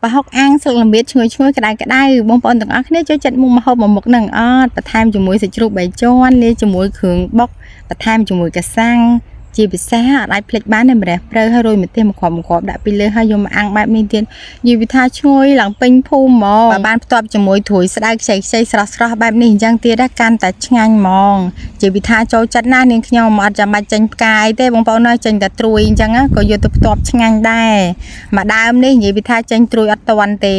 ប្រហុកអាំងស្លឹកល្មៀតឈ្ងុយក្តៅបងប្អូនទាំងអស់គ្នាចូលចិត្តមុខម្ហូបមួយមុខនឹងអត់បន្ថែមជាមួយសាច់ជ្រូកបីជាន់លាយជាមួយគ្រឿងបុកបន្ថែមជាមួយកាសាំងជាពិសេសអាចភ្លេចបានតែម្រះព្រៅហើយរោយម្ទេសមកគ្រាប់ដាក់ពីលើហើយយកមកអាំងបែបនេះទៀតនិយាយថាឈ្ងុយឡើងពេញភូមិហ្មងបើបានផ្ទាប់ជាមួយត្រួយស្ដៅខ្ចីស្រស់បែបនេះអញ្ចឹងទៀតកាន់តែឆ្ងាញ់ហ្មងជាពិថាចូលចិត្តណាស់នាងខ្ញុំអត់ចាំបាច់ចេញផ្កាយទេបងប្អូនចេញតែត្រួយអញ្ចឹងក៏យកទៅផ្ទាប់ឆ្ងាញ់ដែរមកដើមនេះនិយាយថាចេញត្រួយអត់តន់ទ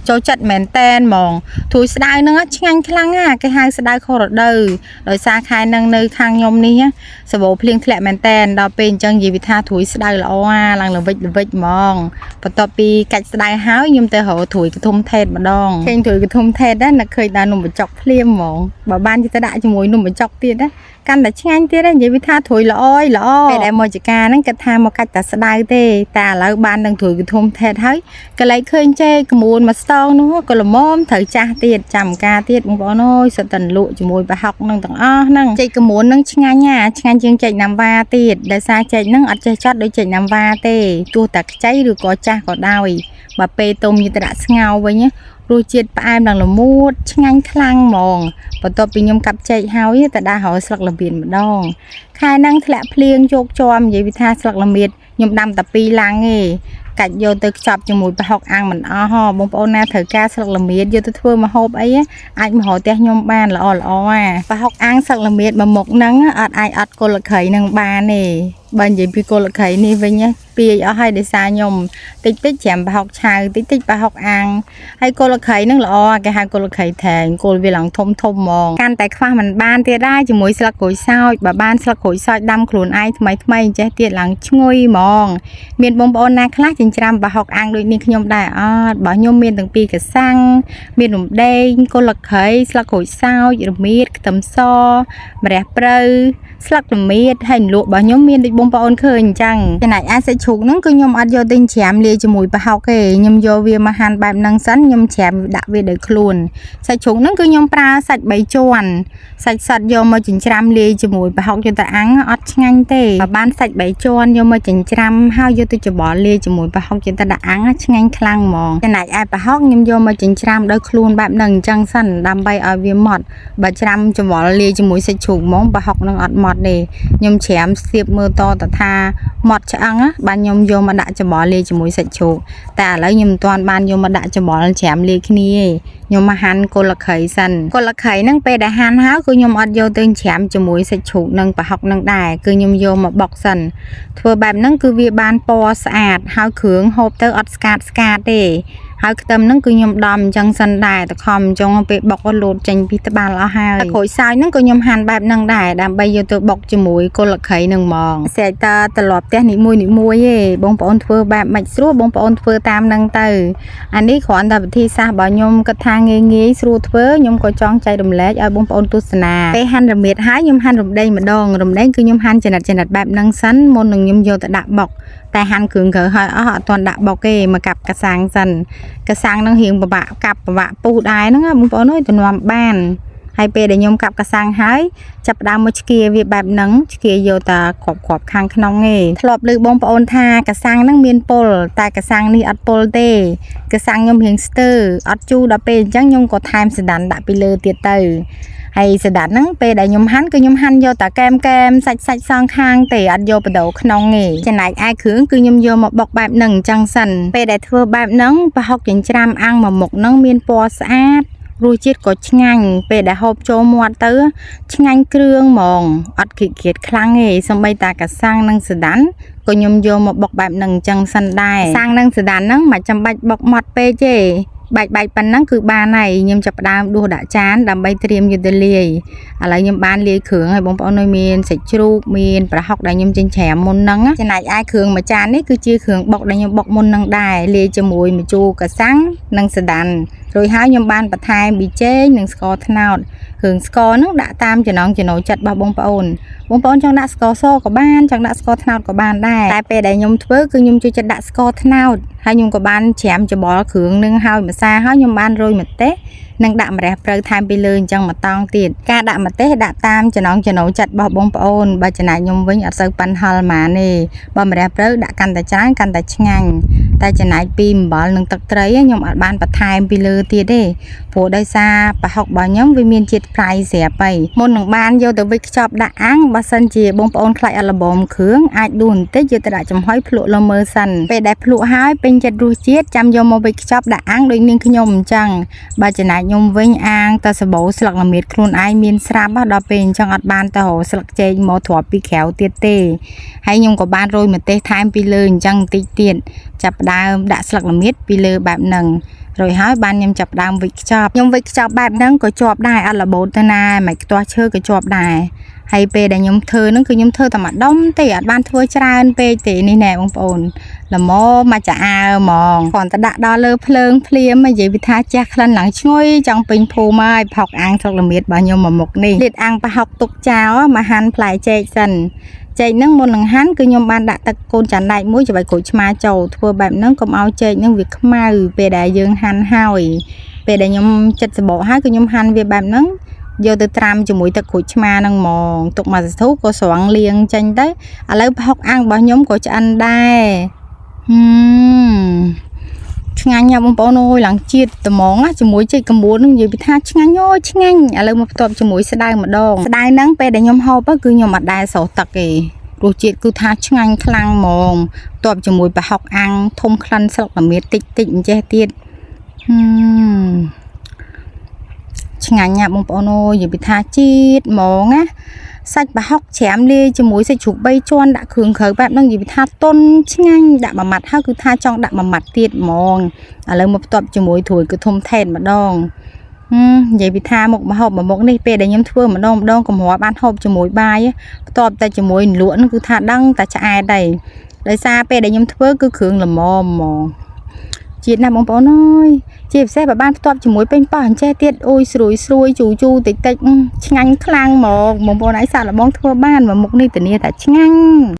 េចូលចិត្តមែនតែនហ្មងត្រួយស្ដៅហ្នឹងឆ្ងាញ់ខ្លាំងណាគេហៅស្ដៅខុសរដូវដោយសារខែហ្នឹងនៅខាងខ្ញុំនេះសបោភ្លៀងធ្លាក់មែនតែនដល់ពេលអញ្ចឹងនិយាយថាត្រួយស្ដៅល្អឡើងល្វិចហ្មងបន្ទាប់ពីកាច់ស្ដៅហើយខ្ញុំទៅរកត្រួយកធុំថេតម្ដងឃើញត្រួយកធុំថេតណាឃើញដល់នំបញ្ចុកភ្លាមហ្មងបើបានទៅដាក់ជាមួយនំបញ្ចុកទៀតណាកាន់តែឆ្ងាញ់ទៀតនិយាយថាត្រួយល្អពេលដែលមកចការហ្នឹងគាត់ថាមកកាច់តែស្ដៅទេតែឥឡូវបាននឹងត្រួយកធុំថេតហើយកន្លែងឃើញចេក្មួយមកស្តងនោះក៏ល្មមត្រូវចាស់ទៀតចាំការទៀតបងប្អូនអើយសិតតែលក់ជាមួយប្រហុកនឹងទាំងអស់ហ្នឹងចេកក្មួយហ្នឹងឆ្ងាញ់ឆ្ងាញ់ជាងចេកណាំវ៉ាទៀតដោយសារចេកហ្នឹងអត់ចេះចត់ដូចចេកណាំវ៉ាទេទោះតែខ្ចីឬក៏ចាស់ក៏ដោយបើពេលទុំយកទៅដាក់ស្ងោរវិញរសជាតិផ្អែមដល់ល្មួតឆ្ងាញ់ខ្លាំងហ្មងបន្ទាប់ពីខ្ញុំកាប់ចេកហើយទៅដាក់រកស្លឹកល្មៀតម្ដងខែហ្នឹងធ្លាក់ភ្លៀងជោគជាំនិយាយថាស្លឹកល្មៀតខ្ញុំដាំតែ2ឡាំងទេកាច់យកទៅខ្ចប់ជាមួយប្រហុកអាំងមិនអស់បងប្អូនណាត្រូវការស្លឹកល្មៀតយកទៅធ្វើម្ហូបអីអាចមករកផ្ទះខ្ញុំបានល្អប្រហុកអាំងស្លឹកល្មៀតមួយមុខហ្នឹងអាចអត់គល់ក្រីនឹងបានទេបើនិយាយពីគល់ក្រីនេះវិញពាយអស់ហើយដោយសារខ្ញុំតិចច្រាំប្រហុកឆៅតិចប្រហុកអាំងហើយគល់ក្រីហ្នឹងល្អគេហៅគល់ក្រីថែងគល់វាឡើងធំហ្មងកាន់តែខ្វះមិនបានទៀតដែរជាមួយស្លឹកក្រូចសើចបើបានស្លឹកក្រូចសើចដាំខ្លួនឯងថ្មីចេះទៀតឡើងឈ្ងុយហ្មងមានបងប្អូនណាខ្លះចិញ្ច្រាំប្រហុកអាំងដូចនេះខ្ញុំដែរអត់បើខ្ញុំមានទាំងពីរកាសាំងមានរំដេងគល់ក្រីស្លឹកក្រូចសើចរមៀតខ្ទឹមសម្រះព្រៅស្លឹកល្មៀតហើយលក់របស់ខ្ញុំមានដូចបងប្អូនឃើញអញ្ចឹងចំណែកសាច់ជ្រូកហ្នឹងគឺខ្ញុំអត់យកទៅច្រាមលាយជាមួយប្រហុកទេខ្ញុំយកវាមកហាន់បែបហ្នឹងសិនខ្ញុំច្រាមដាក់វាដោយខ្លួនសាច់ជ្រូកហ្នឹងគឺខ្ញុំប្រើសាច់3ជាន់សាច់សតយកមកចិញ្ច្រាំលាយជាមួយប្រហុកយកទៅអាំងអត់ឆ្ងាញ់ទេបើបានសាច់3ជាន់យកមកចិញ្ច្រាំហើយយកទៅច្របល់លាយជាមួយប្រហុកយកទៅដាក់អាំងឆ្ងាញ់ខ្លាំងហ្មងចំណែកឯប្រហុកខ្ញុំយកមកចិញ្ច្រាំដោយខ្លួនបែបហ្នឹងអញ្ចឹងសិនដើម្បីឲ្យវាម៉ត់បើច្រាំច្របល់លាយជាមួយសាច់ជ្រូកហ្មងប្រហុកហ្នឹងអត់ម៉ត់ទេខ្ញុំច្រាមស្ទាបមើលតថាម៉ត់ឆ្អឹងបានខ្ញុំយកមកដាក់ច្របល់លាយជាមួយសាច់ជ្រូកតែឥឡូវខ្ញុំមិនទាន់បានយកមកដាក់ច្របល់ច្រាមលាយគ្នាទេខ្ញុំមកហាន់គល់ក្រីសិនគល់ក្រីហ្នឹងពេលដែលហាន់ហើយគឺខ្ញុំអត់យកទៅច្រាមជាមួយសាច់ជ្រូកនិងប្រហុកហ្នឹងដែរគឺខ្ញុំយកមកបុកសិនធ្វើបែបហ្នឹងគឺវាបានពណ៌ស្អាតហើយគ្រឿងហូបទៅអត់ស្កាតទេហើយខ្ទឹមហ្នឹងគឺខ្ញុំដំអញ្ចឹងសិនដែរតខំអញ្ចឹងពេលបុកលោតចេញពីត្បាល់អស់ហើយក្រូចសើចហ្នឹងក៏ខ្ញុំហាន់បែបហ្នឹងដែរដើម្បីយកទៅបុកជាមួយគល់ក្រីហ្នឹងហ្មងស្រែកតត្រឡប់ផ្ទះនីមួយទេបងប្អូនធ្វើបែបមិនស្រួលបងប្អូនធ្វើតាមហ្នឹងទៅអានេះគ្រាន់តែវិធីសាស្ត្ររបស់ខ្ញុំគិតថាងាយស្រួលធ្វើខ្ញុំក៏ចង់ចែករំលែកឲ្យបងប្អូនទស្សនាពេលហាន់រមៀតហើយខ្ញុំហាន់រំដេងម្ដងរំដេងគឺខ្ញុំហាន់ចំណិតបែបហ្នឹងសិនមុននឹងខ្ញុំយកទៅដាក់បុកតែហាន់គ្រឿងក្រៅហើយអត់ទាន់ដាក់បុកទេមកកាប់កាសាំងសិនកាសាំងនឹងរៀងពិបាកកាប់ពិបាកពុះដែរហ្នឹងបងប្អូនអើយទៅនាំបានហើយពេលដែលខ្ញុំកាប់កាសាំងហើយចាប់ដើមមកឆ្កៀវាបែបហ្នឹងឆ្កៀយកតាគ្រាប់ខាងក្នុងទេធ្លាប់ឮបងប្អូនថាកាសាំងហ្នឹងមានពុលតែកាសាំងនេះអត់ពុលទេកាសាំងខ្ញុំរៀងស្ទើអត់ជូរដល់ពេលអញ្ចឹងខ្ញុំក៏ថែមសណ្ដាន់ដាក់ពីលើទៀតទៅហើយសណ្ដាន់ហ្នឹងពេលដែលខ្ញុំហាន់គឺខ្ញុំហាន់យកតែកែមសាច់សងខាងទេអត់យកបដូរក្នុងទេចំណែកឯគ្រឿងគឺខ្ញុំយកមកបុកបែបហ្នឹងអញ្ចឹងសិនពេលដែលធ្វើបែបហ្នឹងប្រហុកចិញ្ច្រាំអាំងមួយមុខហ្នឹងមានពណ៌ស្អាតរសជាតិក៏ឆ្ងាញ់ពេលដែលហូបចូលមាត់ទៅឆ្ងាញ់គ្រឿងហ្មងអត់គៀតខ្លាំងទេសូម្បីតាកាសាំងនិងសណ្ដាន់ក៏ខ្ញុំយកមកបុកបែបហ្នឹងអញ្ចឹងសិនដែរសាំងនិងសណ្ដាន់ហ្នឹងមិនចាំបាច់បុកម៉ត់ពេកទេបែកប៉ុណ្ណឹងគឺបានហើយខ្ញុំចាប់ផ្ដើមដួសដាក់ចានដើម្បីត្រៀមយកទៅលាយឥឡូវខ្ញុំបានលាយគ្រឿងហើយបងប្អូនឲ្យមានសាច់ជ្រូកមានប្រហុកដែលខ្ញុំចិញ្ច្រាំមុនហ្នឹងចំណែកឯគ្រឿងមួយចាននេះគឺជាគ្រឿងបុកដែលខ្ញុំបុកមុនហ្នឹងដែរលាយជាមួយម្ជូរកាសាំងនិងសណ្ដាន់រួចហើយខ្ញុំបានបន្ថែមប៊ីចេងនិងស្ករត្នោតគ្រឿងស្ករហ្នឹងដាក់តាមចំណង់ចំណូលចិត្តរបស់បងប្អូនចង់ដាក់ស្ករសក៏បានចង់ដាក់ស្ករត្នោតក៏បានដែរតែពេលដែលខ្ញុំធ្វើគឺខ្ញុំចូលចិត្តដាក់ស្ករត្នោតហើយខ្ញុំក៏បានច្រាមច្បល់គ្រឿងនឹងហើយម្សៅហើយខ្ញុំបានរោយម្ទេសនិងដាក់ម្រះព្រៅថែមពីលើអញ្ចឹងមកតង់ទៀតការដាក់ម្ទេសដាក់តាមចំណង់ចំណូលចិត្តរបស់បងប្អូនបើចំណែកខ្ញុំវិញអត់សូវប៉ាន់ហល់ហ្មងទេបើម្រះព្រៅដាក់កាន់តែច្រើនកាន់តែឆ្ងាញ់ តែចំណាយពីអំបិលនិងទឹកត្រីខ្ញុំអត់បានបន្ថែមពីលើទៀតទេព្រោះដោយសារប្រហុករបស់ខ្ញុំវាមានជាតិប្រៃស្រាប់ហើយមុននឹងបានយកទៅវិចខ្ចប់ដាក់អាំងបើសិនជាបងប្អូនខ្លាចអត់ល្មមគ្រឿងអាចដួសបន្តិចយកទៅដាក់ចំហុយភ្លក់ល្មើសិនពេលដែលភ្លក់ហើយពេញចិត្តរសជាតិចាំយកមកវិចខ្ចប់ដាក់អាំងដូចនាងខ្ញុំអញ្ចឹងបើចំណាយខ្ញុំវិញអាំងតែសបោស្លឹកល្មៀតខ្លួនឯងមានស្រាប់ដល់ពេលអញ្ចឹងអត់បានទៅរកស្លឹកចេកមកទ្រាំពីក្រៅទៀតទេហើយខ្ញុំក៏បានរោយម្ទេសថែមពីលើអញ្ចឹងបន្តិចទៀតចាប់ផ្ដើមដាក់ស្លឹកល្មៀតពីលើបែបហ្នឹងរួចហើយបានខ្ញុំចាប់ដើមវិចខ្ចប់ខ្ញុំវិចខ្ចប់បែបហ្នឹងក៏ជាប់ដែរអត់របូតទៅណាមិនខ្ទាស់ឈើក៏ជាប់ដែរហើយពេលដែលខ្ញុំធ្វើហ្នឹងគឺខ្ញុំធ្វើតែម្ដុំទេអត់បានធ្វើច្រើនពេកទេនេះណែបងប្អូនល្មមមកចាអើហ្មងគ្រាន់តែដាក់ដល់លើភ្លើងភ្លាមនិយាយពីថាចាស់ក្លិនឡើងឈ្ងុយចង់ពេញភូមិហើយផុកអាំងស្លឹកល្មៀតរបស់ខ្ញុំមកមុខនេះលាតអាំងប្រហុកទុកចោលមកហាន់ផ្លែចេកសិនចេកហ្នឹងមុននឹងហាន់គឺខ្ញុំបានដាក់ទឹកកូនចាន់ដែកមួយច្របាច់ក្រូចឆ្មាចូលធ្វើបែបហ្នឹងកុំឲ្យចេកហ្នឹងវាខ្មៅពេលដែលយើងហាន់ហើយពេលដែលខ្ញុំចិត្តសបកហើយគឺខ្ញុំហាន់វាបែបហ្នឹងយកទៅត្រាំជាមួយទឹកក្រូចឆ្មាហ្នឹងហ្មងទុកមកសធូក៏ស្រង់លាងចេញទៅឥឡូវផុកអាំងរបស់ខ្ញុំក៏ឆ្អិនដែរឆ្ងាញ់ណាស់បងប្អូនអើយឡើងជាតិត្មងជាមួយចេកកមួននឹងនិយាយពីថាឆ្ងាញ់អូយឆ្ងាញ់ឥឡូវមកផ្ទាប់ជាមួយស្ដៅម្ដងស្ដៅហ្នឹងពេលដែលខ្ញុំហូបគឺខ្ញុំអត់ដែរស្រោះទឹកទេរសជាតិគឺថាឆ្ងាញ់ខ្លាំងហ្មងផ្ទាប់ជាមួយប្រហុកអាំងធំក្លិនស្លឹកល្មៀតតិចតិចអញ្ចេះទៀតឆ្ងាញ់ណាស់បងប្អូនអើយនិយាយពីថាជាតិហ្មងណាសាច់ប្រហុកច្រាមលាយជាមួយសាច់ជ្រូក3ជាន់ដាក់គ្រឿងក្រៅបែបហ្នឹងនិយាយថាតុនឆ្ងាញ់ដាក់មួយម៉ាត់ហើយគឺថាចង់ដាក់មួយម៉ាត់ទៀតហ្មងឥឡូវមកផ្ទាប់ជាមួយត្រួយគឺធំថេតម្ដងនិយាយពីថាមុខម្ហូបមួយមុខនេះពេលដែលខ្ញុំធ្វើម្ដងកម្របានហូបជាមួយបាយផ្ទាប់តែជាមួយលក់ហ្នឹងគឺថាដឹងតែឆ្អែតដែរដោយសារពេលដែលខ្ញុំធ្វើគឺគ្រឿងល្មមហ្មងជាតិណាស់បងប្អូនអើយជាពិសេសបើបានផ្ទាប់ជាមួយពេញប៉ោះអញ្ចេះទៀតអូយស្រួយស្រួយជូរជូរតិចតិចឆ្ងាញ់ខ្លាំងហ្មងបងប្អូនឯងសាកល្បងធ្វើបានមួយមុខនេះធានាថាឆ្ងាញ់